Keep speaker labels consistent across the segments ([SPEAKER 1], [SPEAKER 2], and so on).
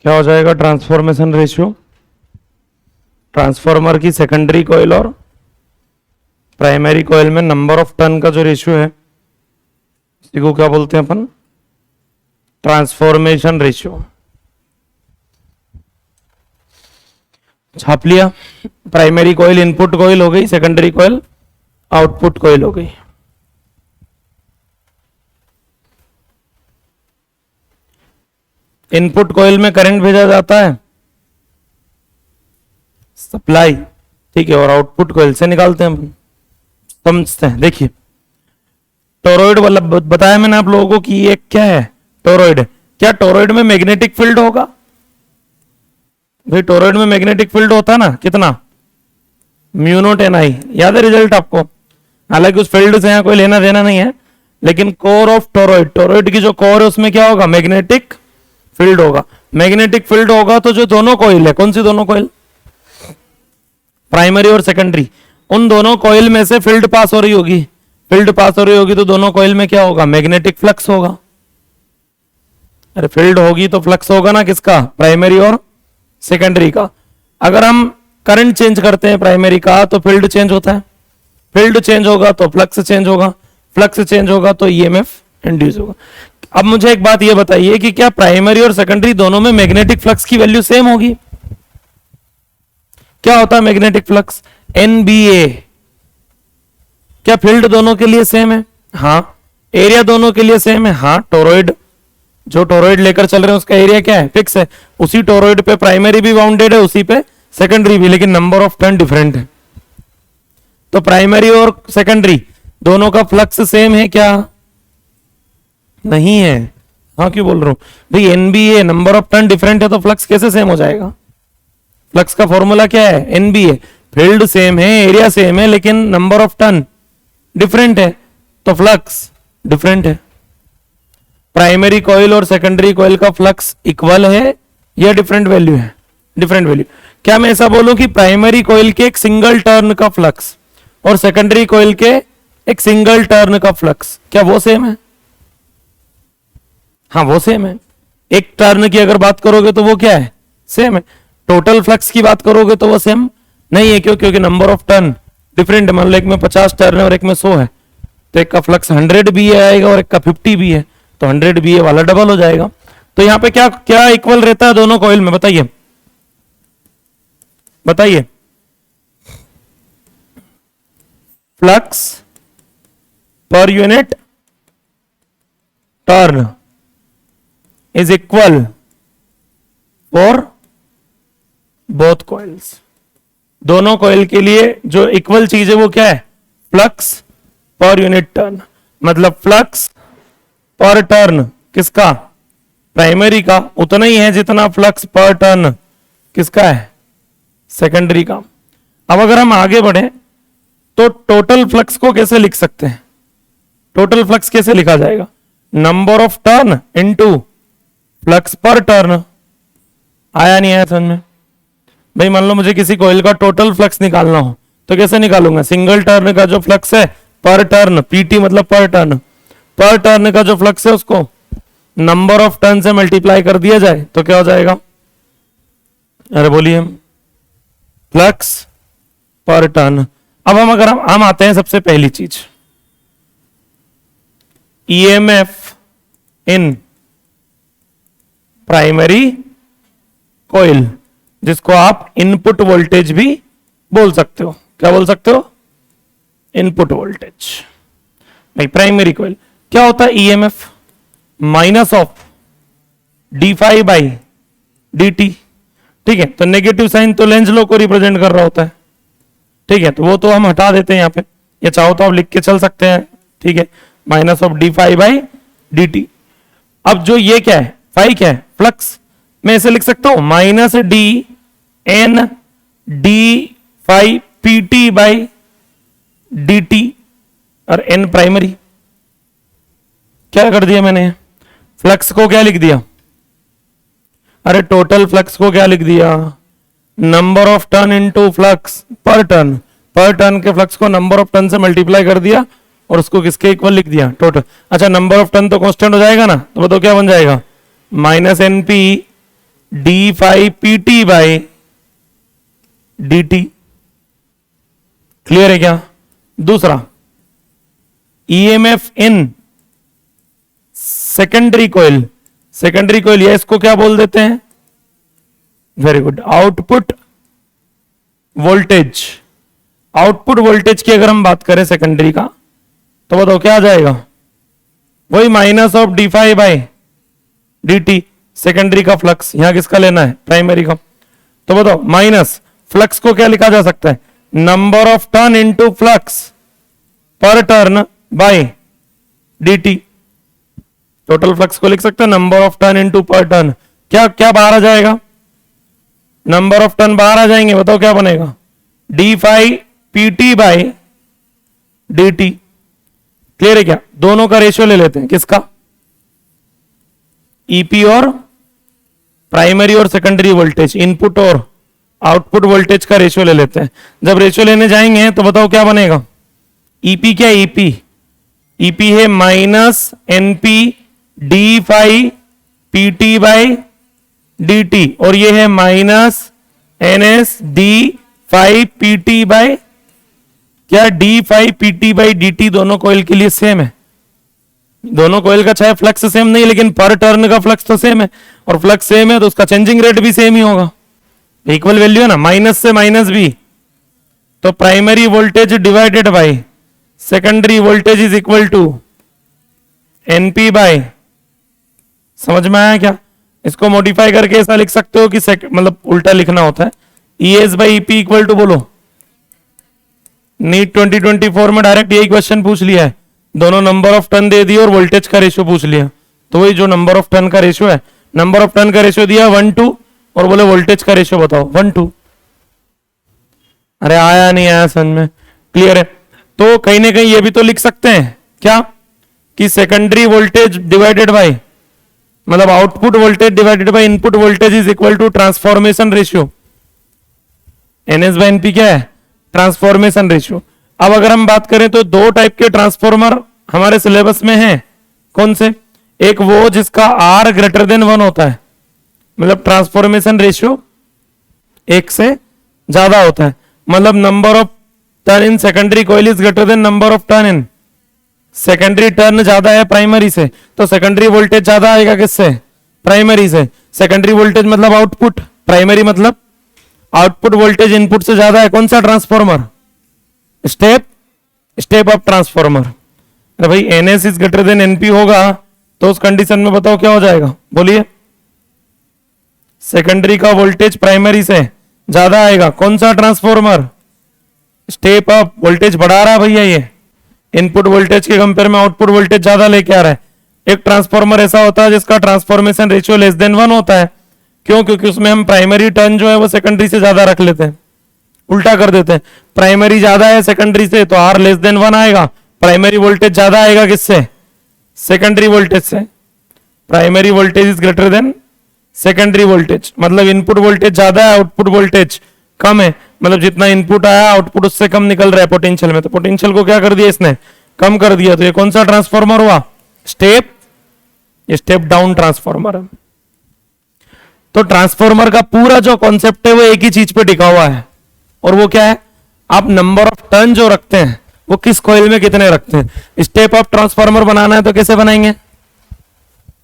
[SPEAKER 1] क्या हो जाएगा ट्रांसफॉर्मेशन रेशियो, ट्रांसफॉर्मर की सेकेंडरी कॉइल और प्राइमरी कॉइल में नंबर ऑफ टर्न का जो रेशियो है इसी को क्या बोलते हैं अपन, ट्रांसफॉर्मेशन रेशियो। छाप लिया। प्राइमरी कॉइल इनपुट कॉइल हो गई, सेकेंडरी कॉइल आउटपुट कॉइल हो गई। इनपुट कॉइल में करंट भेजा जाता है सप्लाई, ठीक है, और आउटपुट कॉइल से निकालते हैं हम, समझते हैं। देखिए टोरॉइड वाला बताया मैंने आप लोगों को कि ये क्या है, टोरॉइड। क्या टोरॉइड में मैग्नेटिक फील्ड होगा? भाई टोरॉइड में मैग्नेटिक फील्ड होता है ना, कितना, म्यू नॉट एन आई। याद है रिजल्ट आपको? हालांकि उस फील्ड से यहां कोई लेना देना नहीं है, लेकिन कोर ऑफ टोरॉइड, टोरॉइड की जो कोर है उसमें क्या होगा, मैग्नेटिक फील्ड होगा। मैग्नेटिक फील्ड होगा तो जो दोनों कॉइल है, कौन सी दोनों कॉइल, प्राइमरी और सेकेंडरी, उन दोनों कॉइल में से फील्ड पास हो रही होगी। फील्ड पास हो रही होगी तो दोनों कॉइल में क्या होगा, मैग्नेटिक फ्लक्स होगा। अरे फील्ड होगी तो फ्लक्स होगा ना, किसका, प्राइमरी और सेकेंडरी का। अगर हम करंट चेंज करते हैं प्राइमरी का तो फील्ड चेंज होता है, फील्ड चेंज होगा तो फ्लक्स चेंज होगा, फ्लक्स चेंज होगा तो ईएमएफ इंड्यूस होगा। अब मुझे एक बात ये बताइए कि क्या प्राइमरी और सेकेंडरी दोनों में मैग्नेटिक फ्लक्स की वैल्यू सेम होगी? क्या होता है मैग्नेटिक फ्लक्स, एनबीए। क्या फील्ड दोनों के लिए सेम है? हाँ। एरिया दोनों के लिए सेम है? हाँ। टोरॉइड, जो टोरॉइड लेकर चल रहे हैं उसका एरिया क्या है, फिक्स है। उसी टोरॉइड पे प्राइमरी भी बाउंडेड है, उसी पे सेकेंडरी भी, लेकिन नंबर ऑफ टर्न डिफरेंट है। तो प्राइमरी और सेकेंडरी दोनों का फ्लक्स सेम है क्या? नहीं है। हाँ क्यों बोल रहा हूं भाई, NBA, number of turn different है तो फ्लक्स कैसे सेम हो जाएगा? फ्लक्स का फॉर्मूला क्या है, एनबीए। फील्ड सेम है, एरिया सेम है, लेकिन नंबर ऑफ टर्न डिफरेंट है तो फ्लक्स डिफरेंट है। प्राइमरी कॉइल और सेकेंडरी कॉइल का फ्लक्स इक्वल है या डिफरेंट वैल्यू है? Different value. क्या मैं ऐसा बोलूं कि प्राइमरी कॉइल के एक सिंगल टर्न का फ्लक्स और सेकेंडरी कॉइल के एक सिंगल टर्न का फ्लक्स, क्या वो सेम है? हाँ वो सेम है। एक टर्न की अगर बात करोगे तो वो क्या है, सेम है। टोटल फ्लक्स की बात करोगे तो वो सेम नहीं है। क्यों? क्योंकि नंबर ऑफ टर्न डिफरेंट है। मान लो एक में 50 टर्न है और एक में 100 है, तो एक का फ्लक्स 100 बी आएगा और एक का 50 बी है, तो 100 बी वाला डबल हो जाएगा। तो यहां पे क्या क्या इक्वल रहता है दोनों कॉइल में, बताइए बताइए। Flux per unit turn is equal for both coils. दोनों कॉइल के लिए जो इक्वल चीज है वो क्या है, फ्लक्स पर यूनिट टर्न। मतलब फ्लक्स पर टर्न किसका, प्राइमरी का, उतना ही है जितना फ्लक्स पर टर्न किसका है, सेकेंडरी का। अब अगर हम आगे बढ़े तो टोटल फ्लक्स को कैसे लिख सकते हैं? टोटल फ्लक्स कैसे लिखा जाएगा, number of turn into flux per turn. आया नहीं आया समझ में? भाई मान लो मुझे किसी कॉइल का टोटल फ्लक्स निकालना हो तो कैसे निकालूंगा, सिंगल टर्न का जो फ्लक्स है पर टर्न, पीटी मतलब पर टर्न का जो फ्लक्स है उसको नंबर ऑफ टर्न से मल्टीप्लाई कर दिया जाए तो क्या हो जाएगा, अरे बोलिए, फ्लक्स पर टर्न। अब हम आते हैं सबसे पहली चीज, ईएमएफ इन प्राइमरी कॉइल, जिसको आप इनपुट वोल्टेज भी बोल सकते हो। क्या बोल सकते हो, इनपुट वोल्टेज। भाई प्राइमरी कॉइल क्या होता है, EMF minus of d phi by D t. ठीक है, तो नेगेटिव साइन तो लेंज लॉ को रिप्रेजेंट कर रहा होता है। ठीक है, तो वो तो हम हटा देते हैं यहां पे, ये चाहो तो आप लिख के चल सकते हैं। ठीक है, minus of d phi by D t. अब जो ये क्या है, फाई क्या है, फ्लक्स। मैं इसे लिख सकता हूं minus d N d phi p T by D T, और एन प्राइमरी। क्या कर दिया मैंने, फ्लक्स को क्या लिख दिया, अरे टोटल फ्लक्स को क्या लिख दिया, number of turn into flux per turn. पर टर्न के फ्लक्स को नंबर ऑफ टर्न से मल्टीप्लाई कर दिया और उसको किसके इक्वल लिख दिया, टोटल। अच्छा नंबर ऑफ टर्न तो कांस्टेंट हो जाएगा ना, तो बताओ क्या बन जाएगा, minus N p d five P T by D t. Clear है क्या? दूसरा, EMF in secondary coil, secondary coil या इसको क्या बोल देते हैं? Very good, output voltage. Output voltage की अगर हम बात करें सेकेंडरी का, तो बताओ क्या आ जाएगा? वही minus of D five by D T, secondary का फ्लक्स। यहां किसका लेना है? प्राइमरी का। तो बताओ माइनस फ्लक्स को क्या लिखा जा सकता है? Number of turn into flux per turn by dt। Total flux को लिख सकते हैं number of turn into per turn. क्या क्या बाहर आ जाएगा? नंबर ऑफ टर्न बाहर आ जाएंगे, बताओ क्या बनेगा? D five P T by D t. Clear है क्या? दोनों का रेशियो ले लेते हैं, किसका? ईपी और प्राइमरी और सेकेंडरी वोल्टेज, इनपुट और आउटपुट वोल्टेज का रेशियो ले लेते हैं। जब रेशियो लेने जाएंगे तो बताओ क्या बनेगा? ईपी क्या? ईपी ईपी है minus NP D five P T by D T, और ये है minus N S D five P T by क्या? D five P T by D T. दोनों कॉइल के लिए सेम है। दोनों कॉइल का चाहे फ्लक्स सेम नहीं, लेकिन पर टर्न का फ्लक्स तो सेम है, और फ्लक्स सेम है तो उसका चेंजिंग रेट भी सेम ही होगा। इक्वल वैल्यू है ना, माइनस से माइनस भी। तो primary voltage divided by secondary voltage is equal to NP by, समझ में आया क्या? इसको मॉडिफाई करके ऐसा लिख सकते हो कि मतलब उल्टा लिखना होता है, E S by EP equal to, बोलो नीट 2024 में डायरेक्ट यही क्वेश्चन पूछ लिया है। दोनों नंबर ऑफ टर्न दे दिए और वोल्टेज का रेशियो पूछ लिया। तो वही जो नंबर ऑफ टर्न का रेशियो है, नंबर ऑफ टर्न का रेशियो दिया 1:2 और बोले वोल्टेज का रेशियो बताओ 1:2। अरे आया नहीं आया समझ में? क्लियर है? तो कहीं ना कहीं ये भी तो लिख सकते हैं क्या कि सेकेंडरी वोल्टेज डिवाइडेड बाय, मतलब output voltage divided by input voltage is equal to transformation ratio. NS by NP क्या है? Transformation ratio. अब अगर हम बात करें तो दो टाइप के ट्रांसफॉर्मर हमारे सिलेबस में हैं। कौन से? एक वो जिसका आर ग्रेटर देन 1 होता है, मतलब ट्रांसफॉर्मेशन रेशियो 1 से ज्यादा होता है, मतलब number of turn in secondary coil is greater than number of turn in, secondary turn ज्यादा है प्राइमरी से, तो सेकेंडरी वोल्टेज ज्यादा आएगा किससे? प्राइमरी से। सेकेंडरी वोल्टेज मतलब आउटपुट, प्राइमरी मतलब आउटपुट वोल्टेज इनपुट से ज्यादा है। कौन सा ट्रांसफॉर्मर? Step up transformer. अरे भाई NS is greater than NP होगा तो उस कंडीशन में बताओ क्या हो जाएगा? बोलिए। सेकेंडरी का वोल्टेज प्राइमरी से ज्यादा आएगा। कौन सा ट्रांसफॉर्मर? Step up. वोल्टेज बढ़ा रहा है भैया, ये इनपुट वोल्टेज के कंपेयर में आउटपुट वोल्टेज ज्यादा लेके आ रहा है। एक ट्रांसफॉर्मर ऐसा होता है जिसका ट्रांसफॉर्मेशन रेशियो लेस देन 1 होता है। क्यों? क्योंकि उसमें हम प्राइमरी टर्न जो है वो सेकेंडरी से ज्यादा रख लेते हैं, उल्टा कर देते हैं। प्राइमरी ज्यादा है सेकेंडरी से तो आर लेस देन 1 आएगा। प्राइमरी वोल्टेज ज्यादा आएगा किससे? सेकेंडरी वोल्टेज से। Primary voltage is greater than secondary voltage, मतलब इनपुट वोल्टेज ज्यादा है आउटपुट वोल्टेज कम है, मतलब जितना इनपुट आया आउटपुट उससे कम निकल रहा है पोटेंशियल में, तो पोटेंशियल को क्या कर दिया इसने? कम कर दिया। तो ये कौन सा ट्रांसफॉर्मर हुआ? Step down transformer. तो ट्रांसफॉर्मर का पूरा जो कॉन्सेप्ट है वो एक ही चीज पे टिका हुआ है, और वो क्या है? आप नंबर ऑफ टर्न जो रखते हैं वो किस कॉइल में कितने रखते हैं। स्टेप अप ट्रांसफॉर्मर बनाना है तो कैसे बनाएंगे?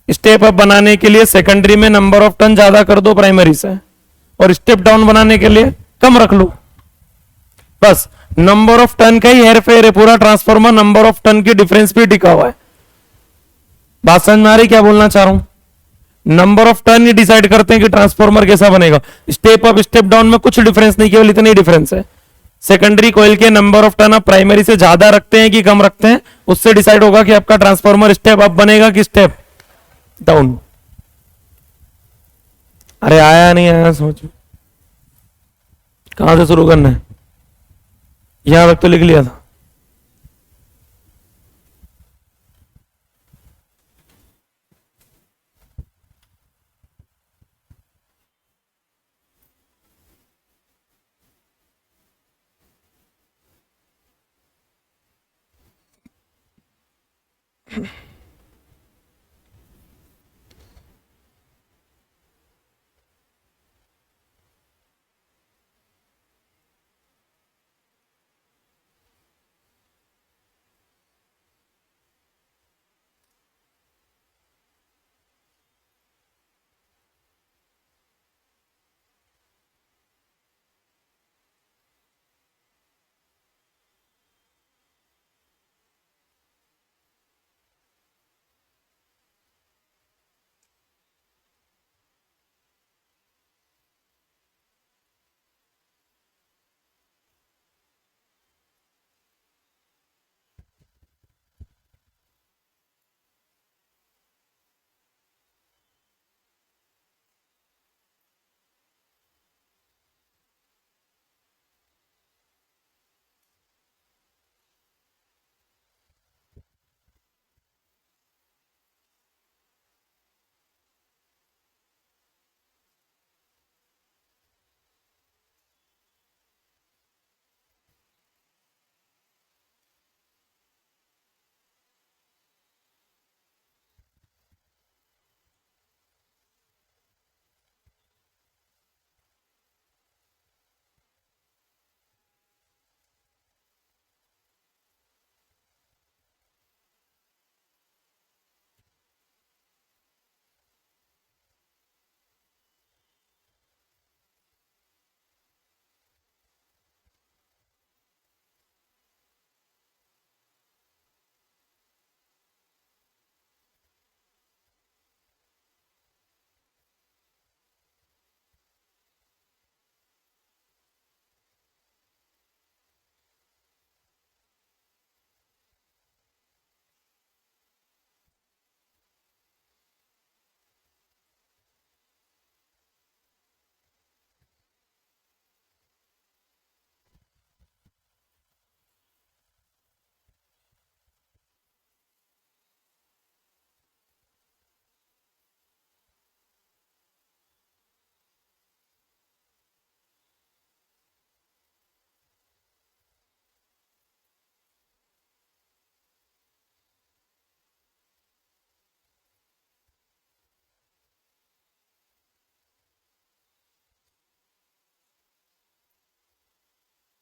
[SPEAKER 1] स्टेप अप बनाने के लिए सेकेंडरी में नंबर ऑफ टर्न ज्यादा कर दो प्राइमरी से, और स्टेप डाउन बनाने के लिए कम रख लो। बस नंबर ऑफ टर्न का ही हेर फेर है पूरा ट्रांसफॉर्मर, नंबर ऑफ टर्न के डिफरेंस पे टिका हुआ है। बात समझ में आ रही क्या बोलना चाह रहा हूं? Number of turn he decide करते हैं कि ट्रांसफॉर्मर कैसा बनेगा। स्टेप अप स्टेप डाउन में कुछ डिफरेंस नहीं, केवल इतना ही डिफरेंस है। सेकेंडरी कॉइल के नंबर ऑफ टर्न आप प्राइमरी से ज्यादा रखते हैं कि कम रखते हैं, उससे डिसाइड होगा कि आपका ट्रांसफॉर्मर स्टेप अप बनेगा कि स्टेप डाउन। अरे आया नहीं आया सोचो कहां से शुरू करना है? यहां तक तो लिख लिया था।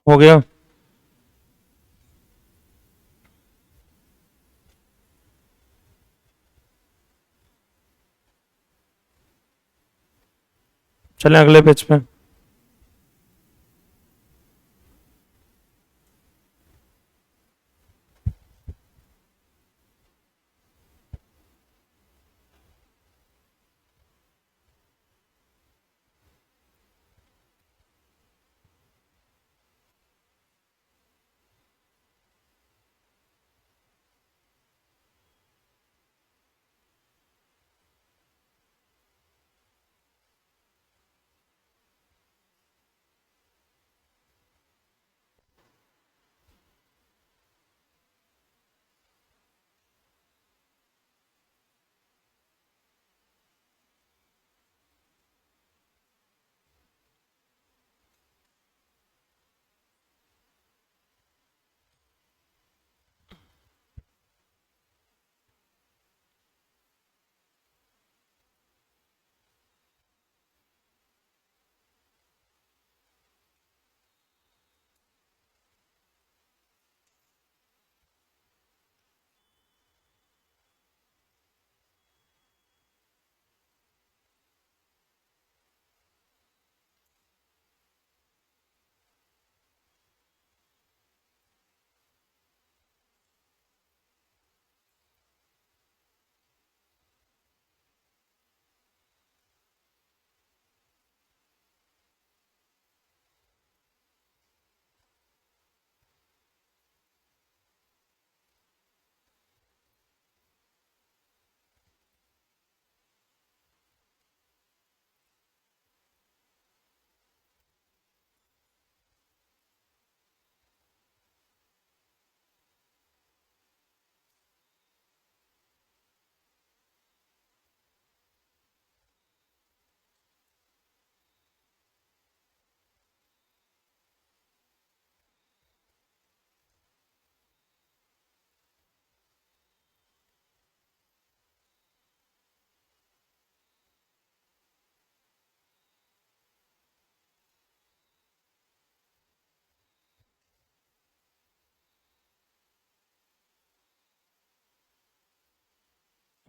[SPEAKER 1] हो गया। चलें अगले पेज पे।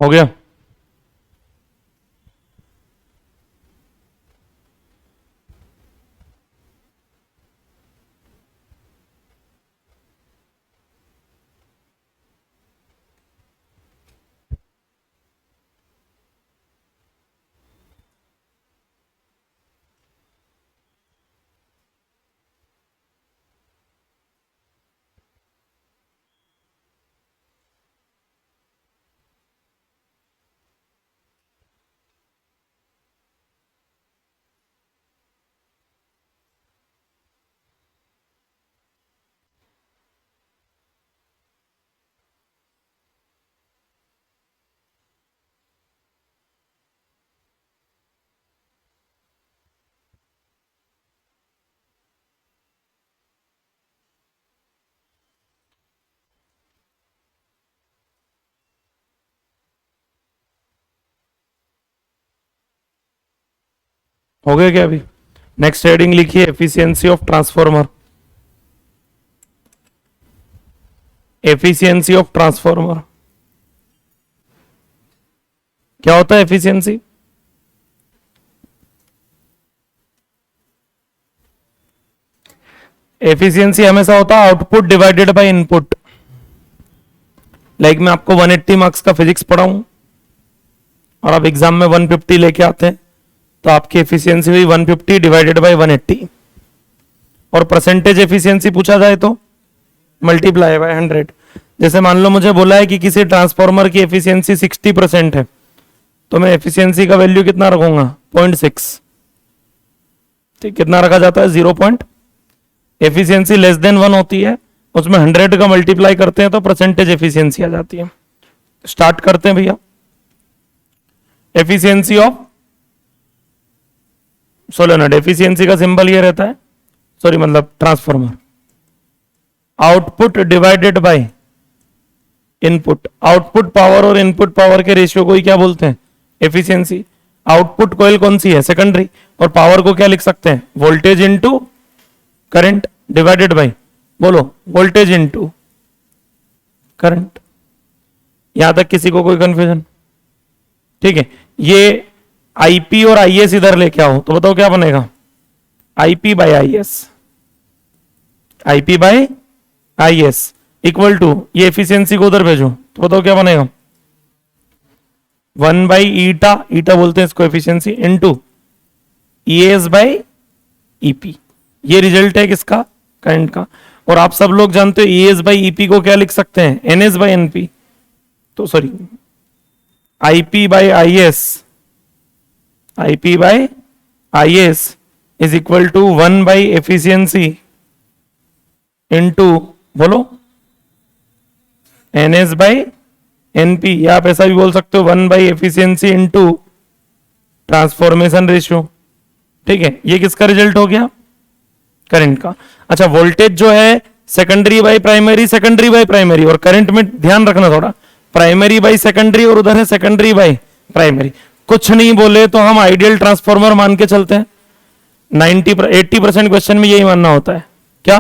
[SPEAKER 1] हो गया। हो गया क्या अभी? नेक्स्ट हेडिंग लिखिए, efficiency of transformer. Efficiency of transformer क्या होता है? एफिशिएंसी एफिशिएंसी हमेशा होता है output divided by input. Like मैं आपको 180 मार्क्स का फिजिक्स पढ़ाऊं और आप एग्जाम में 150 लेके आते हैं, तो आपकी एफिशिएंसी हुई 150 डिवाइडेड बाय 180। और परसेंटेज एफिशिएंसी पूछा जाए तो मल्टीप्लाई बाय 100। जैसे मान लो मुझे बोला है कि किसी ट्रांसफॉर्मर की एफिशिएंसी 60% है, तो मैं एफिशिएंसी का वैल्यू कितना रखूंगा? 0.6। ठीक, कितना रखा जाता है? 0. एफिशिएंसी लेस देन 1 होती है, उसमें 100 का मल्टीप्लाई करते हैं तो परसेंटेज एफिशिएंसी आ जाती है। स्टार्ट करते हैं भैया। एफिशिएंसी ऑफ सोलेनोइड, एफिशिएंसी का सिंबल ये रहता है, सॉरी मतलब transformer. Output divided by input. Output power और इनपुट पावर के रेशियो को ही क्या बोलते हैं? एफिशिएंसी। आउटपुट कॉइल कौन सी है? सेकेंडरी। और पावर को क्या लिख सकते हैं? Voltage into current. Divided by, बोलो, वोल्टेज इनटू करंट। यहां तक किसी को कोई कंफ्यूजन? ठीक है, ये आईपी और आईएस इधर लेके आओ तो बताओ क्या बनेगा, IP by IS, IP by IS equal to, ये एफिशिएंसी को उधर भेजो तो बताओ क्या बनेगा, 1 बाई ईटा, ईटा बोलते हैं इसको efficiency, into ES by EP. ये रिजल्ट है किसका, करंट का। और आप सब लोग जानते हो ईएस बाई ईपी को क्या लिख सकते हैं, एनएस बाय एनपी, तो sorry IP by IS, IP by IS is equal to 1 by efficiency into, बोलो, एनएस बाय एनपी, या आप ऐसा भी बोल सकते हो 1 by efficiency into transformation ratio. ठीक है, ये किसका रिजल्ट हो गया, करंट का। अच्छा, वोल्टेज जो है secondary by primary, secondary by primary, और करंट में ध्यान रखना थोड़ा, प्राइमरी बाय सेकेंडरी और उधर है सेकेंडरी बाय प्राइमरी। कुछ नहीं बोले तो हम आइडियल ट्रांसफॉर्मर मान के चलते हैं, 80% क्वेश्चन में यही मानना होता है। क्या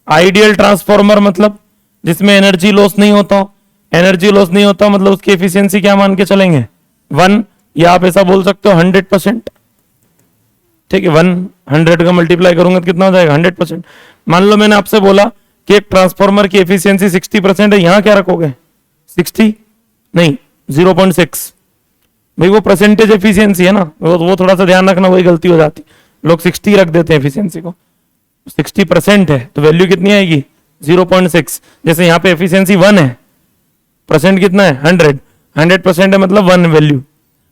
[SPEAKER 1] आइडियल ट्रांसफॉर्मर मतलब जिसमें एनर्जी लॉस नहीं होता हो, एनर्जी लॉस नहीं होता मतलब उसकी एफिशिएंसी क्या मान के चलेंगे, 1, या आप ऐसा बोल सकते हो 100%। ठीक है, 100 का मल्टीप्लाई करूंगा तो कितना हो जाएगा, 100%। मान लो मैंने आपसे बोला कि एक ट्रांसफॉर्मर की एफिशिएंसी 60% है, यहां क्या रखोगे, 60 नहीं 0.6, भाई वो परसेंटेज एफिशिएंसी है ना, वो थोड़ा सा ध्यान रखना, वही गलती हो जाती, लोग 60 रख देते हैं एफिशिएंसी को, 60% है तो वैल्यू कितनी आएगी, 0.6। जैसे यहाँ पे एफिशिएंसी 1 है, परसेंट कितना है, 100, 100% है मतलब 1 वैल्यू,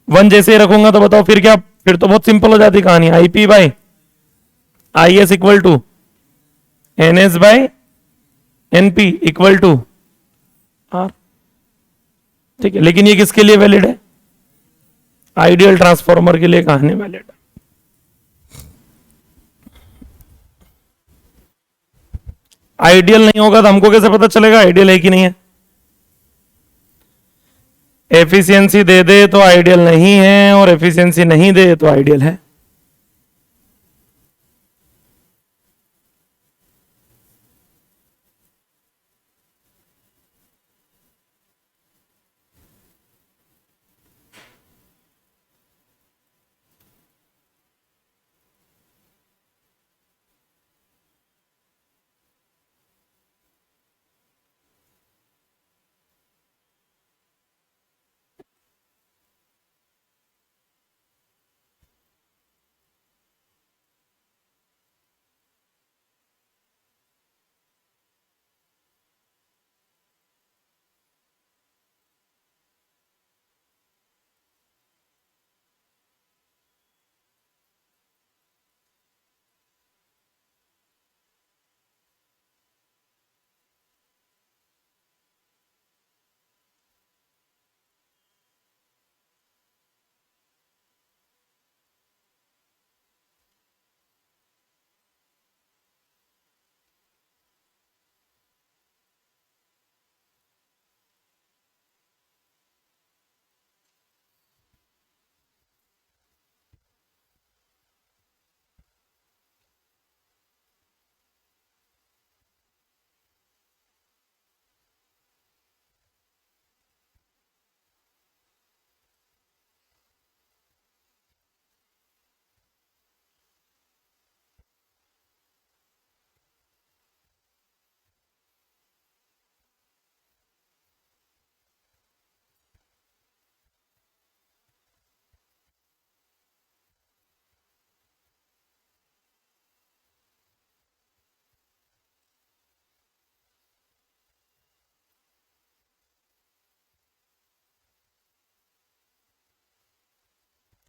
[SPEAKER 1] 1 जैसे ही रखूंगा तो बताओ फिर क्या, फिर तो बहुत सिंपल हो जाती कहानी, IP by IS equal to NS by NP equal to r. ठीक है, लेकिन ये किसके लिए वैलिड है, आइडियल ट्रांसफॉर्मर के लिए कहानी वैलिड है। आइडियल नहीं होगा तो हमको कैसे पता चलेगा आइडियल है कि नहीं है, एफिशिएंसी दे दे तो आइडियल नहीं है और एफिशिएंसी नहीं दे तो आइडियल है।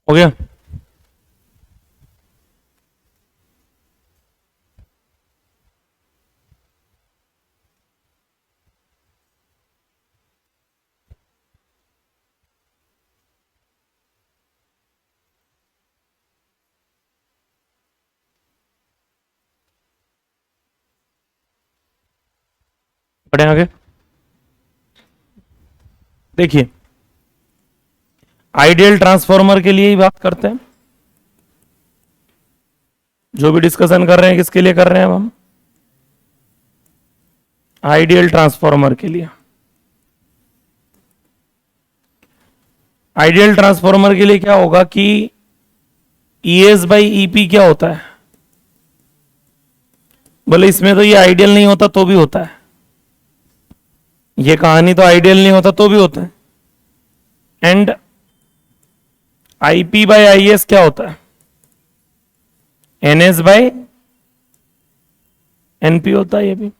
[SPEAKER 1] हो गया, बढ़े आगे। देखिए, आइडियल ट्रांसफॉर्मर के लिए ही बात करते हैं। जो भी डिस्कशन कर रहे हैं किसके लिए कर रहे हैं अब हम? आइडियल ट्रांसफॉर्मर के लिए। आइडियल ट्रांसफॉर्मर के लिए क्या होगा कि ES बाई EP क्या होता है? बोले इसमें तो ये आइडियल नहीं होता तो भी होता है, ये कहानी तो आइडियल नहीं होता तो भी होता है। एंड IP बाई IS क्या होता है? NS बाई NP होता है ये भी।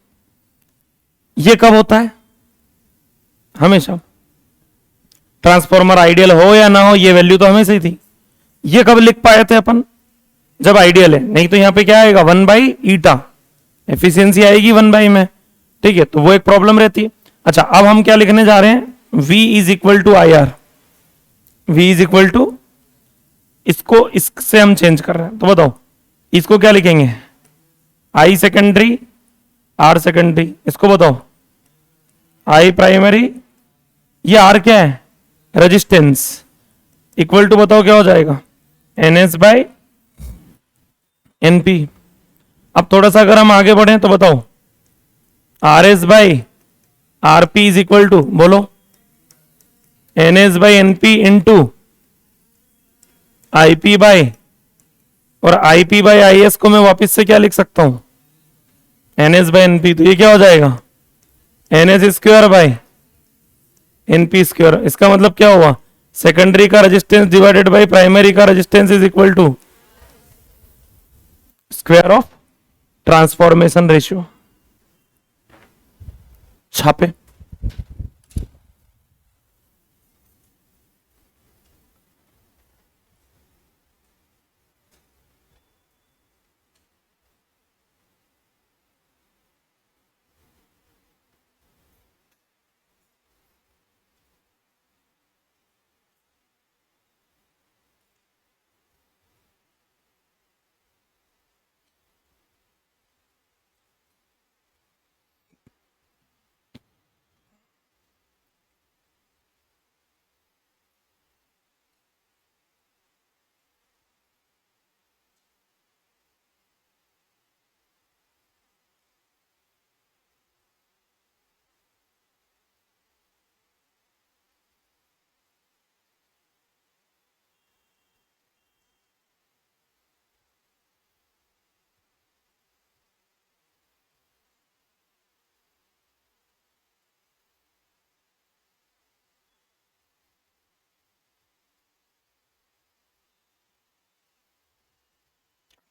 [SPEAKER 1] ये कब होता है? हमेशा। ट्रांसफॉर्मर आइडियल हो या ना हो ये वैल्यू तो हमेशा ही थी। ये कब लिख पाए थे अपन? जब आइडियल है, नहीं तो यहां पे क्या आएगा 1/ईटा, एफिशिएंसी आएगी 1 में। ठीक है, तो वो एक प्रॉब्लम रहती है। अच्छा, अब हम क्या लिखने जा रहे हैं? V is equal to IR। V is equal to, इसको इससे हम चेंज कर रहे हैं, तो बताओ इसको क्या लिखेंगे? I सेकेंडरी, R सेकेंडरी, इसको बताओ I प्राइमरी, ये R क्या है? रेजिस्टेंस, इक्वल टू बताओ क्या हो जाएगा? NS by NP। अब थोड़ा सा अगर हम आगे बढ़े तो बताओ RS by RP is equal to, बोलो NS by NP into IP by, और IP बाई IS को मैं वापस से क्या लिख सकता हूं? NS by NP। तो ये क्या हो जाएगा? NS square by NP square. इसका मतलब क्या हुआ? सेकेंडरी का रेजिस्टेंस डिवाइडेड बाई प्राइमरी का resistance is equal to square of transformation ratio. छापे।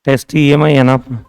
[SPEAKER 1] टेस्ट EMI है ना अपना।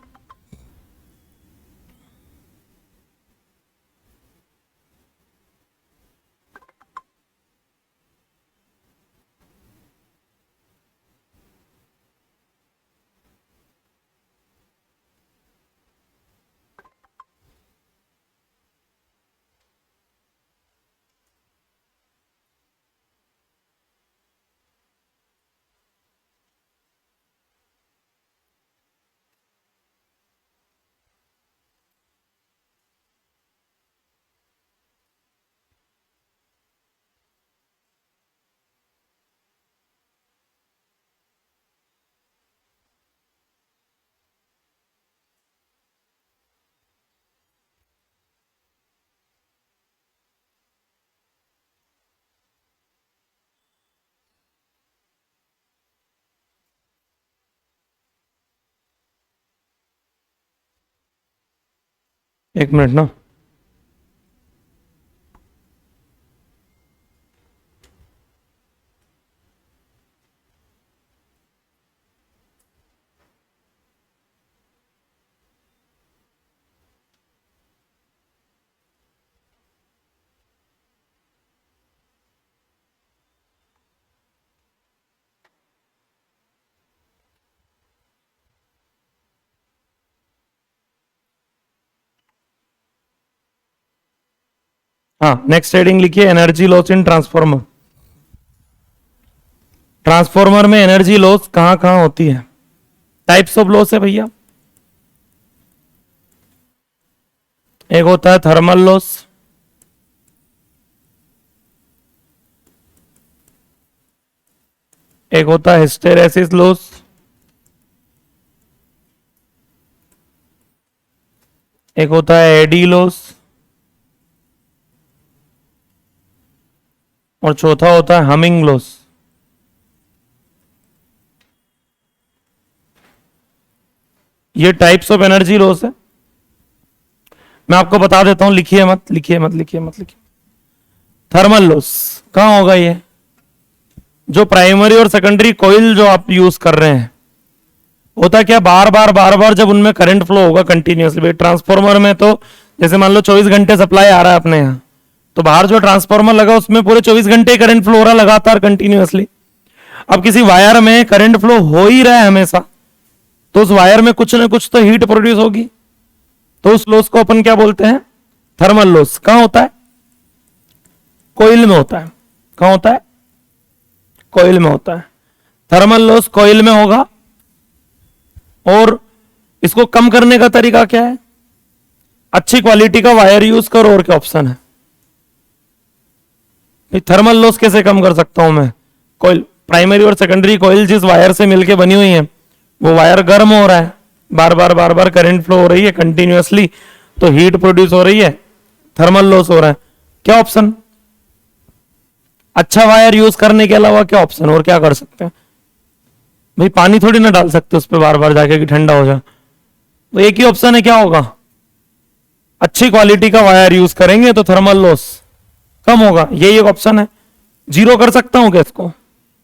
[SPEAKER 1] एक मिनट ना। हाँ, नेक्स्ट हेडिंग लिखिए energy loss in transformer. Transformer में एनर्जी लॉस कहां कहां होती है? टाइप्स ऑफ लॉस है भैया। एक होता है थर्मल लॉस, एक होता है हिस्टेरेसिस लॉस, एक होता है एडी लॉस, और चौथा होता है हमिंग लॉस। ये टाइप्स ऑफ एनर्जी लॉस है। मैं आपको बता देता हूं, लिखिए मत लिखिए मत लिखिए मत लिखिए। थर्मल लॉस कहां होगा? ये जो प्राइमरी और सेकेंडरी कॉइल जो आप यूज कर रहे हैं, होता क्या, बार बार जब उनमें करंट फ्लो होगा कंटिन्यूसली। ट्रांसफार्मर में तो जैसे मान लो 24 घंटे सप्लाई आ रहा है अपने यहाँ, तो बाहर जो ट्रांसफार्मर लगा उसमें पूरे 24 घंटे करंट फ्लो हो रहा है लगातार कंटिन्यूसली। अब किसी वायर में करंट फ्लो हो ही रहा है हमेशा, तो उस वायर में कुछ ना कुछ तो हीट प्रोड्यूस होगी, तो उस लॉस को अपन क्या बोलते हैं? Thermal loss. कहां होता है? कोयल में होता है। कहां होता है? कोयल में होता है। थर्मल लॉस कोयल में होगा। और इसको कम करने का तरीका क्या है? अच्छी क्वालिटी का वायर यूज करो, और क्या ऑप्शन है? थर्मल लॉस कैसे कम कर सकता हूं मैं? कोयल, प्राइमरी और सेकेंडरी कोयल जिस वायर से मिलके बनी हुई है, वो वायर गर्म हो रहा है, बार बार करंट फ्लो हो रही है कंटिन्यूअसली, तो हीट प्रोड्यूस हो रही है, थर्मल लॉस हो रहा है। क्या ऑप्शन? अच्छा वायर यूज करने के अलावा क्या ऑप्शन? और क्या कर सकते हैं भाई? पानी थोड़ी ना डाल सकते उस पर बार बार जाके कि ठंडा हो जाए। तो एक ही ऑप्शन है, क्या होगा? अच्छी क्वालिटी का वायर यूज करेंगे तो थर्मल लॉस कम होगा। यही एक ऑप्शन है। जीरो कर सकता हूं क्या इसको?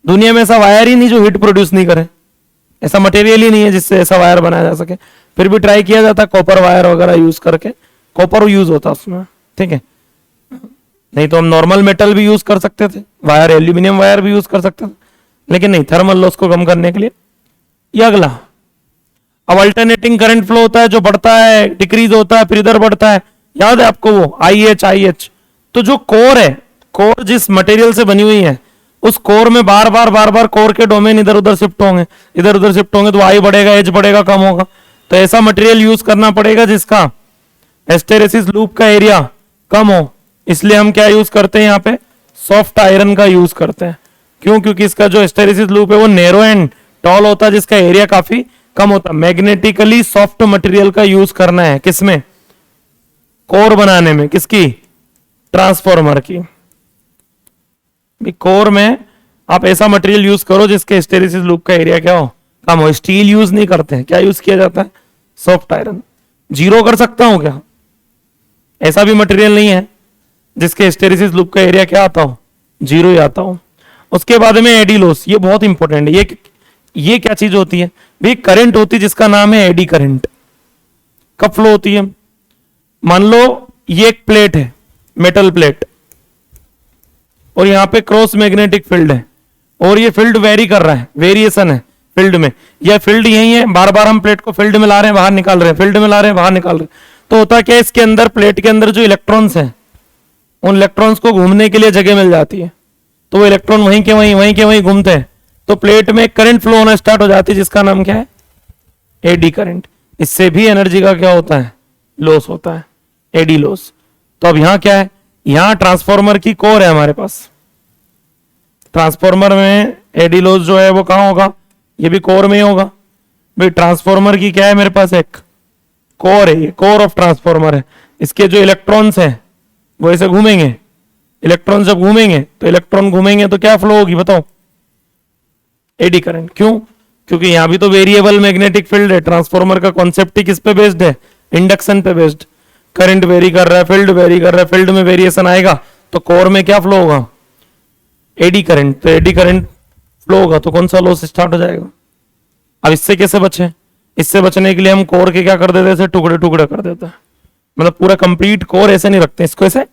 [SPEAKER 1] दुनिया में ऐसा वायर ही नहीं जो हीट प्रोड्यूस नहीं करे, ऐसा मटेरियल ही नहीं है जिससे ऐसा वायर बनाया जा सके। फिर भी ट्राई किया जाता कॉपर वायर वगैरह यूज करके, कॉपर यूज होता उसमें, ठीक है। नहीं तो हम नॉर्मल मेटल भी यूज कर सकते थे, वायर एल्यूमिनियम वायर भी यूज कर सकते थे, लेकिन नहीं, थर्मल लॉस को कम करने के लिए। ये अगला, अब अल्टरनेटिंग करंट फ्लो होता है जो बढ़ता है, डिक्रीज होता है, फिर इधर बढ़ता है। याद है आपको वो IH? तो जो कोर है, कोर जिस मटेरियल से बनी हुई है, उस कोर में बार बार कोर के डोमेन इधर उधर शिफ्ट होंगे, इधर उधर शिफ्ट होंगे, तो आई बढ़ेगा, एच बढ़ेगा, कम होगा। तो ऐसा मटेरियल यूज करना पड़ेगा जिसका हिस्टैरिसीस लूप का एरिया कम हो। इसलिए हम क्या यूज करते हैं यहाँ पे? सॉफ्ट आयरन का यूज करते हैं। क्यों? क्योंकि इसका जो हिस्टैरिसीस लूप है वो नैरो एंड टॉल होता है, जिसका एरिया काफी कम होता है। मैग्नेटिकली सॉफ्ट मटेरियल का यूज करना है किसमें? कोर बनाने में। किसकी? ट्रांसफॉर्मर की। कोर में आप ऐसा मटेरियल यूज करो जिसके हिस्टैरिसीस लूप का एरिया क्या हो? कम हो। स्टील यूज नहीं करते हैं, क्या यूज किया जाता है? Soft iron. जीरो कर सकता हूं क्या? ऐसा भी मटेरियल नहीं है जिसके हिस्टैरिसीस लूप का एरिया क्या आता हो? जीरो ही आता हो। उसके बाद में एडी लॉस, ये बहुत इंपॉर्टेंट है। ये क्या चीज होती है भाई? करंट होती है जिसका नाम है एडी करंट। कब फ्लो होती है? मान लो ये एक प्लेट है, मेटल प्लेट, और यहां पे क्रॉस मैग्नेटिक फील्ड है, और ये फील्ड वेरी कर रहा है, वेरिएशन है फील्ड में। यह फील्ड यही है, बार बार हम प्लेट को फील्ड में ला रहे हैं, बाहर निकाल रहे हैं, फील्ड में ला रहे हैं, बाहर निकाल रहे हैं। तो होता क्या है, इसके अंदर, प्लेट के अंदर जो इलेक्ट्रॉन्स हैं, उन इलेक्ट्रॉन्स को घूमने के लिए जगह मिल जाती है, तो वो इलेक्ट्रॉन वहीं के वहीं घूमते हैं, तो प्लेट में करंट फ्लो होना स्टार्ट हो जाती है, जिसका नाम क्या है? Eddy current. इससे भी एनर्जी का क्या होता है? लॉस होता है, एडी लॉस। तो अब यहां क्या है? यहां ट्रांसफॉर्मर की कोर है हमारे पास। ट्रांसफॉर्मर में एडी लॉस जो है वो कहां होगा? ये भी कोर में ही होगा भाई। ट्रांसफॉर्मर की क्या है मेरे पास? एक कोर है, ये कोर ऑफ ट्रांसफॉर्मर है। इसके जो इलेक्ट्रॉन्स हैं वो ऐसे घूमेंगे। इलेक्ट्रॉन जब घूमेंगे तो इलेक्ट्रॉन घूमेंगे तो क्या फ्लो होगी बताओ? Eddy current. क्यों? क्योंकि यहां भी तो वेरिएबल मैग्नेटिक फील्ड है। ट्रांसफॉर्मर का कॉन्सेप्ट ही किस पे बेस्ड है? इंडक्शन पे बेस्ड। करंट वेरी कर रहा है, फील्ड वेरी कर रहा है, फील्ड में वेरिएशन आएगा तो कोर में क्या फ्लो होगा? Eddy current. तो एडी करंट फ्लो होगा तो कौन सा लॉस स्टार्ट हो जाएगा? अब इससे कैसे बचे? इससे बचने के लिए हम कोर के क्या कर देते हैं? टुकड़े टुकड़े कर देते हैं। मतलब पूरा कंप्लीट कोर ऐसे नहीं रखते, इसको ऐसे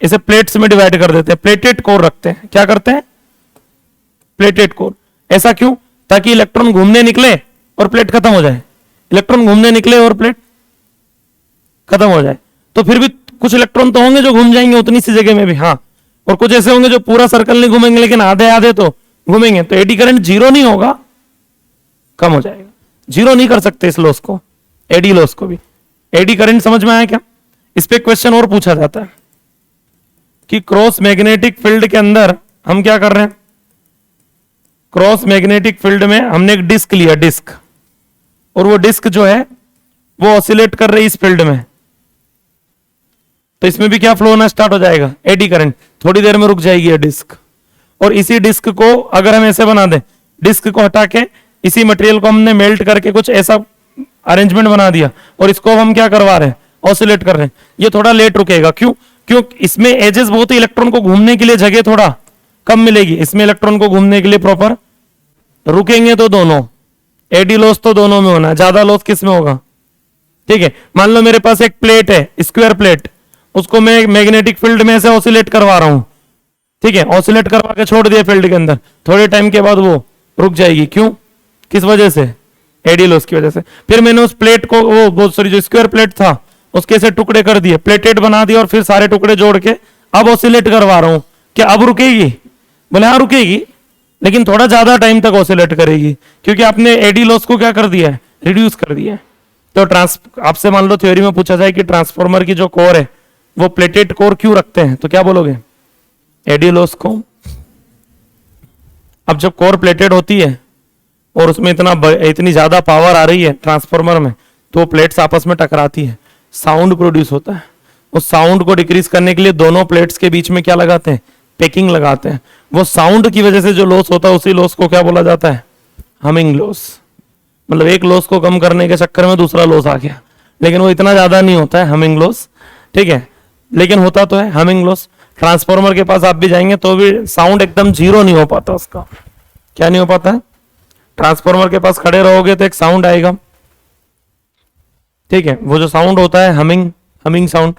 [SPEAKER 1] ऐसे प्लेट्स में डिवाइड कर देते हैं, प्लेटेड कोर रखते हैं। क्या करते हैं? Plated core. ऐसा क्यों? ताकि इलेक्ट्रॉन घूमने निकले और प्लेट खत्म हो जाए। इलेक्ट्रॉन घूमने निकले और प्लेट खत्म हो जाए, तो फिर भी कुछ इलेक्ट्रॉन तो होंगे जो घूम जाएंगे उतनी सी जगह में भी, हाँ, और कुछ ऐसे होंगे जो पूरा सर्कल नहीं घूमेंगे लेकिन आधे आधे तो घूमेंगे। तो एडी करंट जीरो नहीं होगा, कम हो जाएगा। जीरो नहीं कर सकते इस लॉस को, एडी लॉस को भी। एडी करंट समझ में आया क्या? इस पे क्वेश्चन और पूछा जाता है कि क्रॉस मैग्नेटिक फील्ड के अंदर हम क्या कर रहे हैं? क्रॉस मैग्नेटिक फील्ड में हमने एक डिस्क लिया, डिस्क, और वो डिस्क जो है वो ऑसिलेट कर रही है इस फील्ड में, तो इसमें भी क्या फ्लो होना स्टार्ट हो जाएगा, एडी करंट, थोड़ी देर में रुक जाएगी ये डिस्क। और इसी डिस्क को अगर हम ऐसे बना दें, डिस्क को हटा के इसी मटेरियल को हमने मेल्ट करके कुछ ऐसा अरेंजमेंट बना दिया और इसको हम क्या करवा रहे हैं, ऑसिलेट कर रहे हैं, ये थोड़ा लेट रुकेगा। क्यों? क्यों इसमें एजेस बहुत, इलेक्ट्रॉन को घूमने के लिए जगह थोड़ा कम मिलेगी, इसमें इलेक्ट्रॉन को घूमने के लिए प्रॉपर रुकेंगे। तो दोनों एडी लॉस तो दोनों में होना है, ज्यादा लॉस किस में होगा? ठीक है, मान लो मेरे पास एक प्लेट है, स्क्वायर प्लेट, उसको मैं मैग्नेटिक फील्ड में से ऑसिलेट करवा रहा हूं। ठीक है, ऑसिलेट करवा के छोड़ दिया फील्ड के अंदर, थोड़े टाइम के बाद वो रुक जाएगी। क्यों? किस वजह से? एडी लॉस की वजह से। फिर मैंने उस प्लेट को वो सॉरी जो स्क्वायर प्लेट था उसके से टुकड़े कर दिए, प्लेटेड बना दिया और फिर सारे टुकड़े जोड़ के अब ऑसिलेट करवा रहा हूं। क्या अब रुकेगी? बोले हाँ रुकेगी, लेकिन थोड़ा ज्यादा टाइम तक ऑसिलेट करेगी, क्योंकि आपने एडी लॉस को क्या कर दिया है, रिड्यूस कर दिया है। तो आपसे मान लो थ्योरी में पूछा जाए कि ट्रांसफॉर्मर की जो कोर है वो प्लेटेड कोर क्यों रखते हैं, तो क्या बोलोगे? एडी लॉस को। अब जब कोर प्लेटेड होती है और उसमें इतनी ज्यादा पावर आ रही है ट्रांसफॉर्मर में, तो वो प्लेट्स आपस में टकराती है, साउंड प्रोड्यूस होता है। उस साउंड को डिक्रीज करने के लिए दोनों प्लेट्स के बीच में क्या लगाते हैं? पैकिंग लगाते हैं। वो साउंड की वजह से जो लॉस होता है उसी लॉस को क्या बोला जाता है? Humming loss. मतलब एक लॉस को कम करने के चक्कर में दूसरा लॉस आ गया, लेकिन वो इतना ज्यादा नहीं होता है हमिंग लॉस। ठीक है, लेकिन होता तो है हमिंग लॉस। ट्रांसफॉर्मर के पास आप भी जाएंगे तो भी साउंड एकदम जीरो नहीं हो पाता उसका। क्या नहीं हो पाता है? ट्रांसफॉर्मर के पास खड़े रहोगे तो एक साउंड आएगा, ठीक है, वो जो साउंड होता है हमिंग साउंड,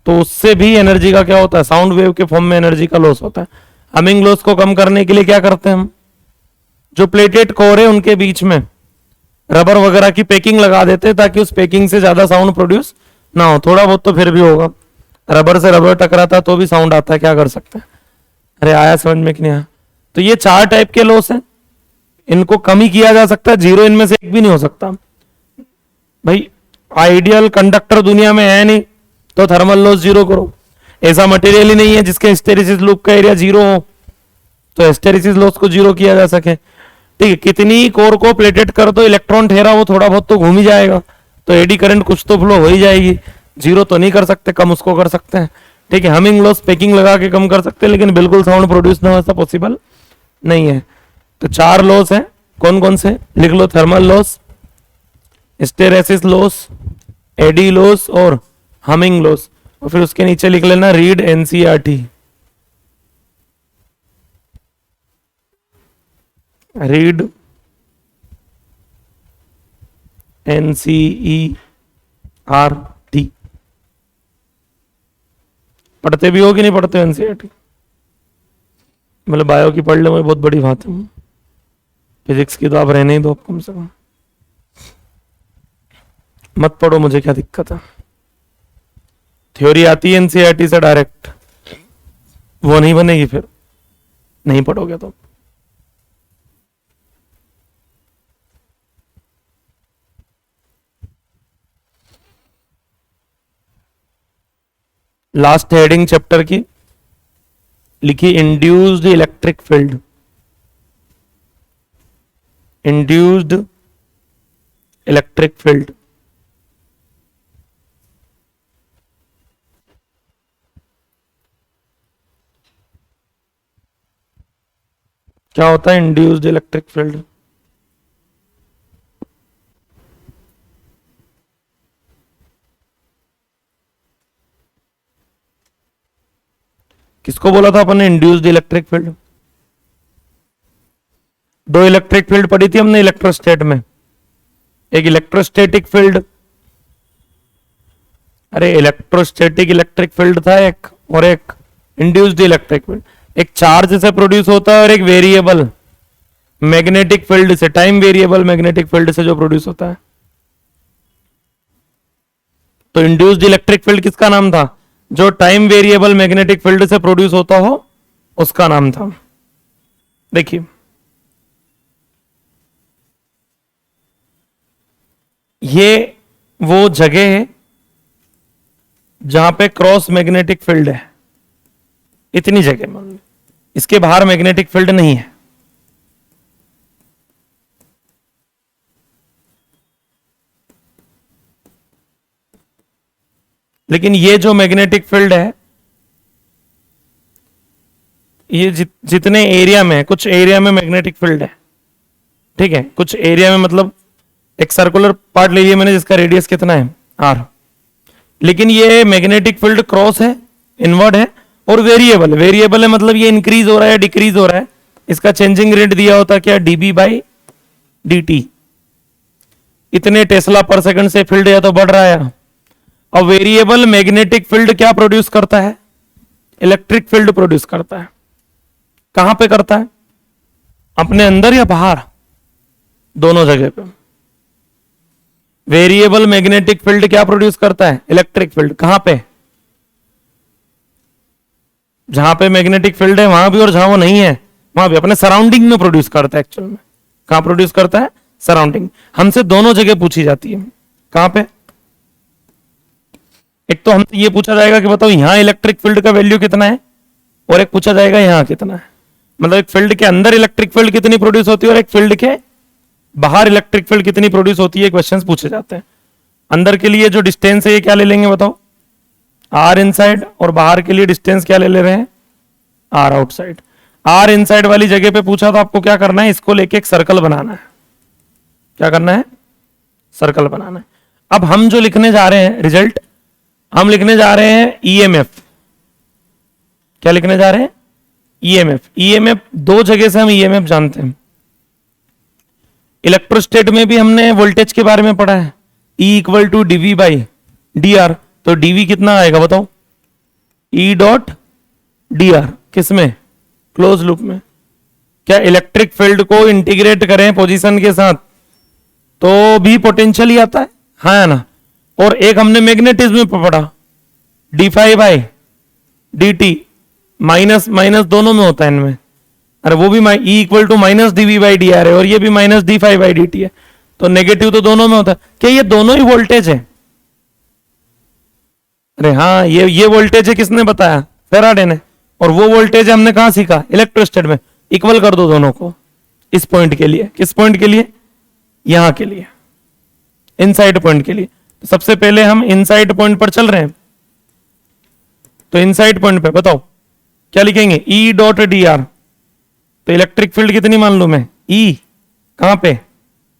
[SPEAKER 1] तो उससे भी एनर्जी का क्या होता है, साउंड वेव के फॉर्म में एनर्जी का लॉस होता है। हमिंग लॉस को कम करने के लिए क्या करते हैं हम? जो प्लेटेड कोर है उनके बीच में रबर वगैरह की पैकिंग लगा देते हैं, ताकि उस पैकिंग से ज्यादा साउंड प्रोड्यूस ना हो। थोड़ा बहुत तो फिर भी होगा, रबर से रबर टकराता तो भी साउंड आता है, क्या कर सकते हैं? अरे आया समझ में कि नहीं आया? तो ये 4 टाइप के लॉस हैं, इनको कम ही किया जा सकता है, जीरो इनमें से एक भी नहीं हो सकता भाई। आइडियल कंडक्टर दुनिया में है नहीं, तो थर्मल लॉस जीरो करो। ऐसा मटेरियल ही नहीं है जिसके हिस्टेरिसिस लूप का एरिया जीरो हो, तो हिस्टेरिसिस लॉस को जीरो किया जा सके। ठीक है, कितनी कोर को प्लेटेड कर दो, इलेक्ट्रॉन ठहरा वो थोड़ा बहुत तो घूम ही जाएगा, तो एडी करंट कुछ तो फ्लो हो ही जाएगी। जीरो तो नहीं कर सकते, कम उसको कर सकते हैं। ठीक है, हमिंग लॉस पैकिंग लगा के कम कर सकते हैं, लेकिन बिल्कुल साउंड प्रोड्यूस ना हो ऐसा पॉसिबल नहीं है। तो 4 लॉस हैं, कौन कौन से लिख लो? Thermal loss, hysteresis loss, eddy loss और हमिंग लॉस। और फिर उसके नीचे लिख लेना रीड एनसीईआरटी, रीड एनसीईआरटी। पढ़ते भी हो कि नहीं पढ़ते हो एनसीईआरटी? मतलब बायो की पढ़ लो, मैं बहुत बड़ी बात है, फिजिक्स की तो आप रहने ही दो कम से कम। मत पढ़ो, मुझे क्या दिक्कत है। थ्योरी आती है एनसीईआरटी से डायरेक्ट, वो नहीं बनेगी फिर नहीं पढ़ोगे तो। लास्ट हेडिंग चैप्टर की लिखी induced electric field. Induced electric field क्या होता है? इंड्यूस्ड इलेक्ट्रिक फील्ड किसको बोला था अपन ने? Induced electric field. 2 electric field पढ़ी थी हमने इलेक्ट्रोस्टेट में, एक इलेक्ट्रोस्टैटिक फील्ड, अरे इलेक्ट्रोस्टैटिक इलेक्ट्रिक फील्ड था एक, और एक इंड्यूस्ड इलेक्ट्रिक फील्ड। एक चार्ज से प्रोड्यूस होता है और एक वेरिएबल मैग्नेटिक फील्ड से, टाइम वेरिएबल मैग्नेटिक फील्ड से जो प्रोड्यूस होता है। तो इंड्यूस्ड इलेक्ट्रिक फील्ड किसका नाम था? जो टाइम वेरिएबल मैग्नेटिक फील्ड से प्रोड्यूस होता हो उसका नाम था। देखिए ये वो जगह है जहां पे क्रॉस मैग्नेटिक फील्ड है, इतनी जगह मान लो, इसके बाहर मैग्नेटिक फील्ड नहीं है। लेकिन ये जो मैग्नेटिक फील्ड है, ये जितने एरिया में, कुछ एरिया में मैग्नेटिक फील्ड है, ठीक है, कुछ एरिया में, मतलब एक सर्कुलर पार्ट ले लिया मैंने जिसका रेडियस कितना है r, लेकिन ये मैग्नेटिक फील्ड क्रॉस है, इनवर्ड है और वेरिएबल वेरिएबल है, मतलब ये इंक्रीज हो रहा है डिक्रीज हो रहा है, इसका चेंजिंग रेट दिया होता क्या, dB/dt, इतने टेस्ला पर सेकंड से फील्ड या तो बढ़ रहा है। और वेरिएबल मैग्नेटिक फील्ड क्या प्रोड्यूस करता है, इलेक्ट्रिक फील्ड प्रोड्यूस करता है। कहां पे करता है, अपने अंदर या बाहर, दोनों जगह पे। वेरिएबल मैग्नेटिक फील्ड क्या प्रोड्यूस करता है, इलेक्ट्रिक फील्ड। कहां पे, जहां पे मैग्नेटिक फील्ड है वहां भी, और जहां वो नहीं है वहां भी, अपने सराउंडिंग में प्रोड्यूस करता है। एक्चुअल में कहां प्रोड्यूस करता है, सराउंडिंग। हमसे दोनों जगह पूछी जाती है। कहां पे, एक तो हमसे ये पूछा जाएगा कि बताओ यहां इलेक्ट्रिक फील्ड का वैल्यू कितना है, और एक पूछा जाएगा यहां कितना है। मतलब एक फील्ड के अंदर इलेक्ट्रिक फील्ड कितनी प्रोड्यूस होती है और एक फील्ड के बाहर इलेक्ट्रिक फील्ड कितनी प्रोड्यूस होती है, क्वेश्चंस पूछे जाते हैं। अंदर के लिए जो डिस्टेंस है ये क्या ले लेंगे बताओ, आर इनसाइड, और बाहर के लिए डिस्टेंस क्या ले रहे हैं, आर आउटसाइड। आर इनसाइड वाली जगह पे पूछा तो आपको क्या करना है, इसको लेके एक सर्कल बनाना है। क्या करना है, सर्कल बनाना है। अब हम जो लिखने जा रहे हैं रिजल्ट, हम लिखने जा रहे हैं ईएमएफ। क्या लिखने जा रहे हैं, ईएमएफ। ईएमएफ दो जगह से हम ईएमएफ जानते हैं। इलेक्ट्रोस्टेट में भी हमने वोल्टेज के बारे में पढ़ा है, E इक्वल टू dV/dr। तो dV कितना आएगा बताओ, E.dr, किसमें, क्लोज लूप में। क्या इलेक्ट्रिक फील्ड को इंटीग्रेट करें पोजीशन के साथ तो भी पोटेंशियल ही आता है, हाँ या ना। और एक हमने मैग्नेटिज्म में पढ़ा, d∅/dt, माइनस माइनस दोनों में होता है इनमें। अरे वो भी E इक्वल टू -dV/dr है और ये भी -d∅/dt है, तो नेगेटिव तो दोनों में होता है। क्या ये दोनों ही वोल्टेज है, अरे हाँ, ये वोल्टेज है, किसने बताया, फैराडे ने। और वो वोल्टेज हमने कहां सीखा, इलेक्ट्रोस्टेट में। इक्वल कर दो दोनों को इस पॉइंट के लिए, किस पॉइंट के लिए, यहां के लिए, इनसाइड पॉइंट के लिए। तो सबसे पहले हम इनसाइड पॉइंट पर चल रहे हैं, तो इनसाइड पॉइंट पे बताओ क्या लिखेंगे, E.dr। तो इलेक्ट्रिक फील्ड कितनी मान लू मैं, E कहां पे,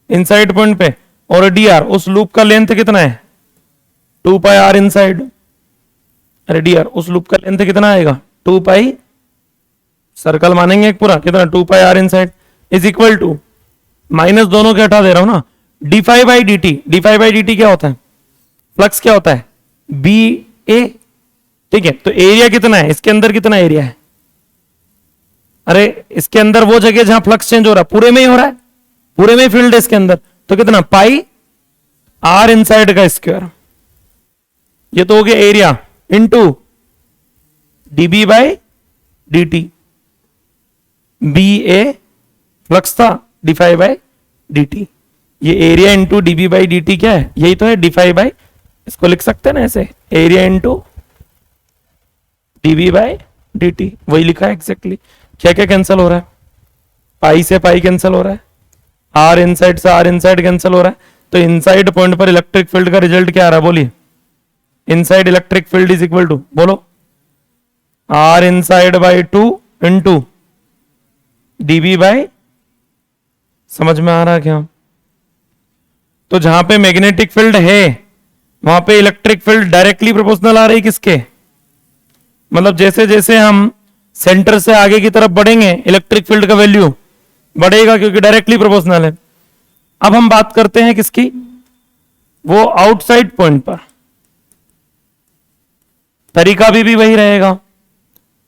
[SPEAKER 1] इनसाइड पॉइंट पे, और dr उस लूप का लेंथ कितना है, 2πr इनसाइड। अरे dr उस लूप का लेंथ कितना आएगा, 2π, सर्कल मानेंगे एक पूरा, कितना, 2πr inside is equal to, minus दोनों के हटा दे रहा हूं ना, d∅/dt। d∅/dt क्या होता है, फ्लक्स क्या होता है, BA, ठीक है। तो एरिया कितना है, इसके अंदर कितना एरिया है, अरे इसके अंदर वो जगह जहां फ्लक्स चेंज हो रहा है, पूरे में ही हो रहा है, पूरे में फील्ड है इसके अंदर, तो कितना, πr इनसाइड का स्क्वायर, ये तो हो गया area, into dB/dt। BA flux था, d∅/dt, ये एरिया इंटू dB/dt क्या है, यही तो है, d∅, इसको लिख सकते हैं ना ऐसे, एरिया इंटू dB/dt, वही लिखा है एग्जैक्टली। क्या क्या कैंसिल हो रहा है, पाई से पाई कैंसिल हो रहा है, आर इनसाइड से आर इनसाइड कैंसिल हो रहा है। तो इनसाइड पॉइंट पर इलेक्ट्रिक फील्ड का रिजल्ट क्या आ रहा है, बोलिए, inside electric field is equal to, बोलो, R inside by 2 into dB/, समझ में आ रहा है क्या। तो जहां पे मैग्नेटिक फील्ड है वहां पे इलेक्ट्रिक फील्ड डायरेक्टली प्रोपोर्शनल आ रही है किसके, मतलब जैसे जैसे हम सेंटर से आगे की तरफ बढ़ेंगे इलेक्ट्रिक फील्ड का वैल्यू बढ़ेगा, क्योंकि डायरेक्टली प्रोपोर्शनल है। अब हम बात करते हैं किसकी, वो आउटसाइड पॉइंट पर, तरीका भी वही रहेगा।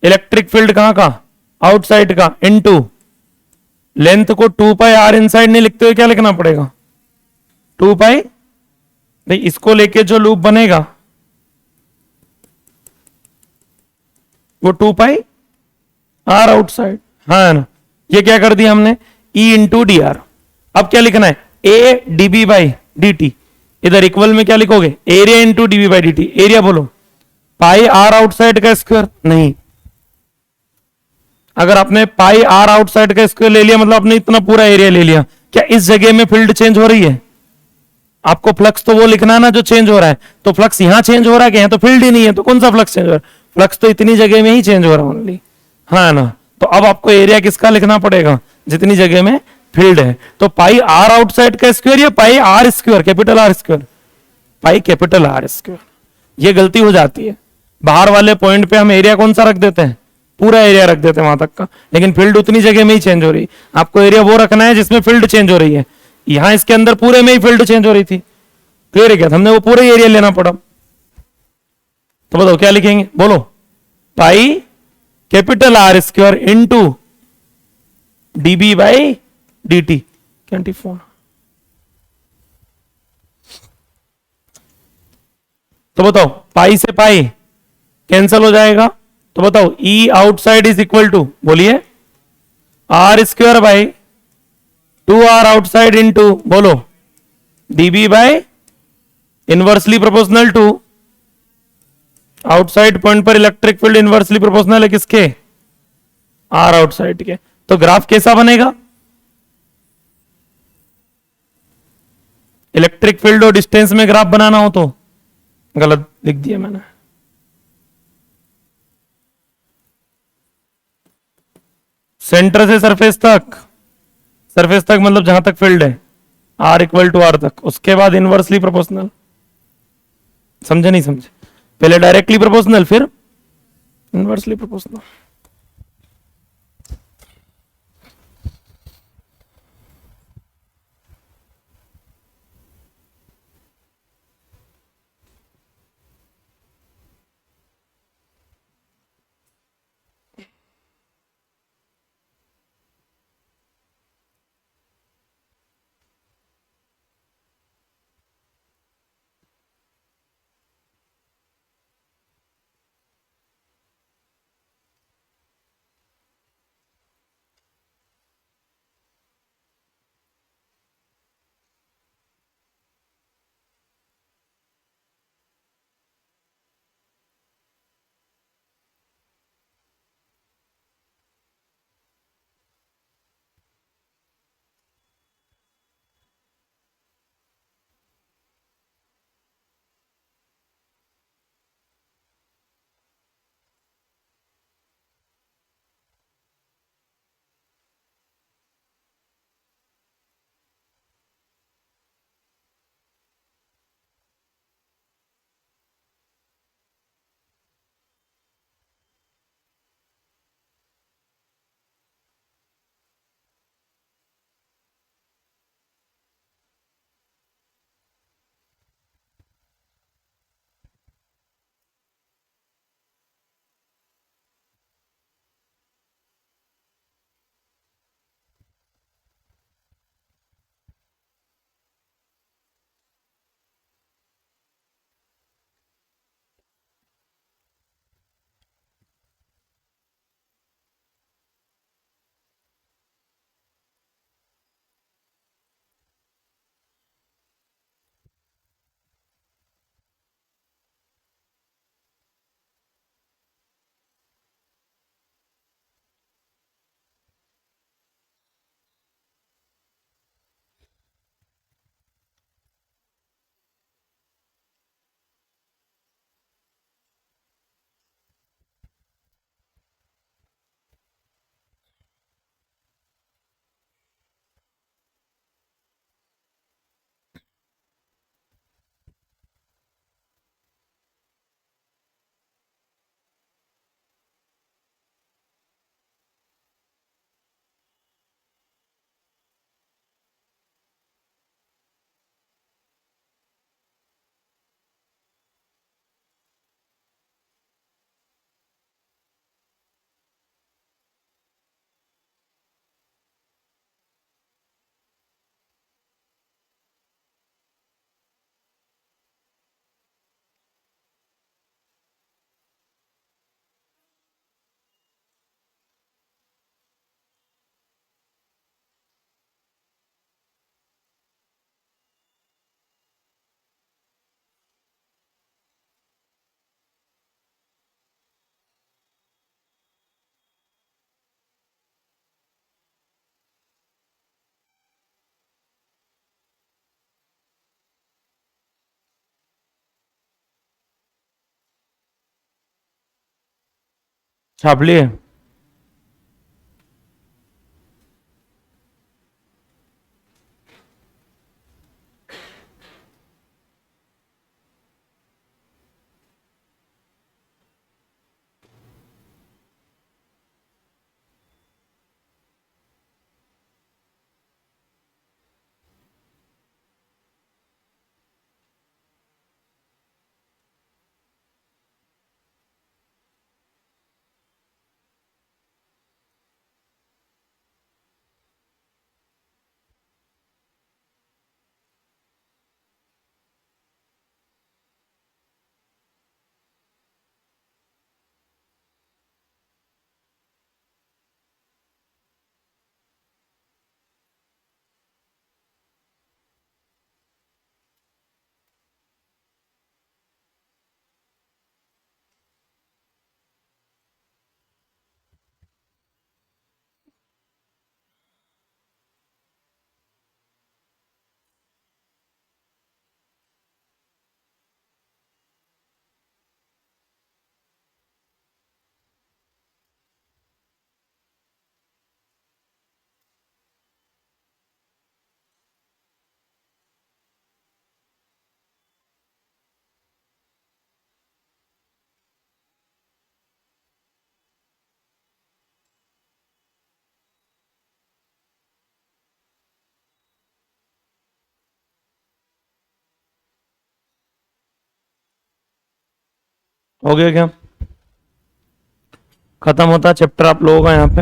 [SPEAKER 1] इलेक्ट्रिक फील्ड कहां का, आउटसाइड का, इनटू लेंथ को 2πr इनसाइड नहीं लिखते हुए क्या लिखना पड़ेगा, 2π, नहीं इसको लेके जो लूप बनेगा वो 2πr आउटसाइड, हाँ ना। ये क्या कर दिया हमने, E इंटू dr। अब क्या लिखना है, A dB/dt, इधर इक्वल में क्या लिखोगे, एरिया इंटू dB/dt। एरिया बोलो, पाई आर आउटसाइड का स्क्वायर, नहीं, अगर आपने पाई आर आउटसाइड का स्क्वायर ले लिया मतलब आपने इतना पूरा एरिया ले लिया। क्या इस जगह में फील्ड चेंज हो रही है, आपको फ्लक्स तो वो लिखना ना जो चेंज हो रहा है, तो फ्लक्स यहां चेंज हो रहा है कि यहाँ तो फील्ड ही नहीं है, तो कौन सा फ्लक्स चेंज हो रहा है? फ्लक्स तो इतनी जगह में ही चेंज हो रहा है ओनली, हाँ ना। तो अब आपको एरिया किसका लिखना पड़ेगा? जितनी जगह में फील्ड है। तो पाई आर आउटसाइड का स्क्वायर या pi R square, capital R square? Pi capital R square. ये गलती हो जाती है, बाहर वाले पॉइंट पे हम एरिया कौन सा रख देते हैं? पूरा एरिया रख देते हैं वहां तक का, लेकिन फील्ड उतनी जगह में ही चेंज हो रही है। आपको एरिया वो रखना है जिसमें फील्ड चेंज हो रही है। यहां इसके अंदर पूरे में ही फील्ड चेंज हो रही थी, क्लियर है क्या? हमने वो पूरे एरिया लेना पड़ा। तो बताओ क्या लिखेंगे, बोलो। Pi capital R square into DB by D T. कैंटी फोन। तो बताओ पाई से पाई कैंसल हो जाएगा, तो बताओ E outside is equal to, बोलिए, R square by 2r outside into, बोलो, DB by inversely proportional to outside point पर इलेक्ट्रिक फील्ड इनवर्सली प्रोपोर्शनल है किसके? आर आउटसाइड के। तो ग्राफ कैसा बनेगा? इलेक्ट्रिक फील्ड और डिस्टेंस में ग्राफ बनाना हो तो गलत लिख दिया मैंने। सेंटर से सरफेस तक मतलब जहां तक फील्ड है, आर इक्वल टू आर तक, उसके बाद इनवर्सली प्रोपोर्शनल। समझे नहीं समझे? पहले डायरेक्टली प्रोपोर्शनल फिर इनवर्सली प्रोपोर्शनल। छाप लिए? हो गया क्या? खत्म होता चैप्टर आप लोगों का यहाँ पे।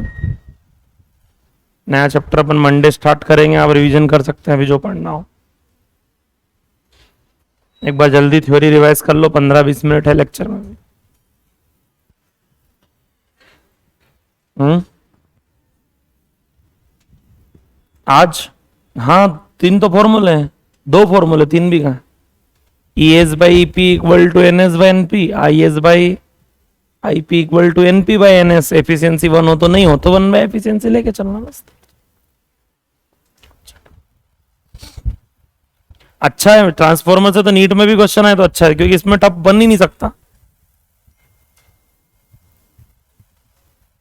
[SPEAKER 1] नया चैप्टर अपन मंडे स्टार्ट करेंगे, आप रिवीजन कर सकते हैं अभी जो पढ़ना हो। एक बार जल्दी थ्योरी रिवाइज कर लो, 15-20 मिनट है लेक्चर में। आज हाँ 3 तो फॉर्मूले हैं, 2 फॉर्मूले 3 भी कहाँ। E S by E P equal to N S by N P, I S by I P equal to N P by N S. Efficiency 1 हो तो नहीं हो तो 1 बाई एफिशिएंसी लेके चलना बस। अच्छा है ट्रांसफॉर्मर से तो नीट में भी क्वेश्चन आए तो अच्छा है, क्योंकि इसमें टफ बन ही नहीं सकता।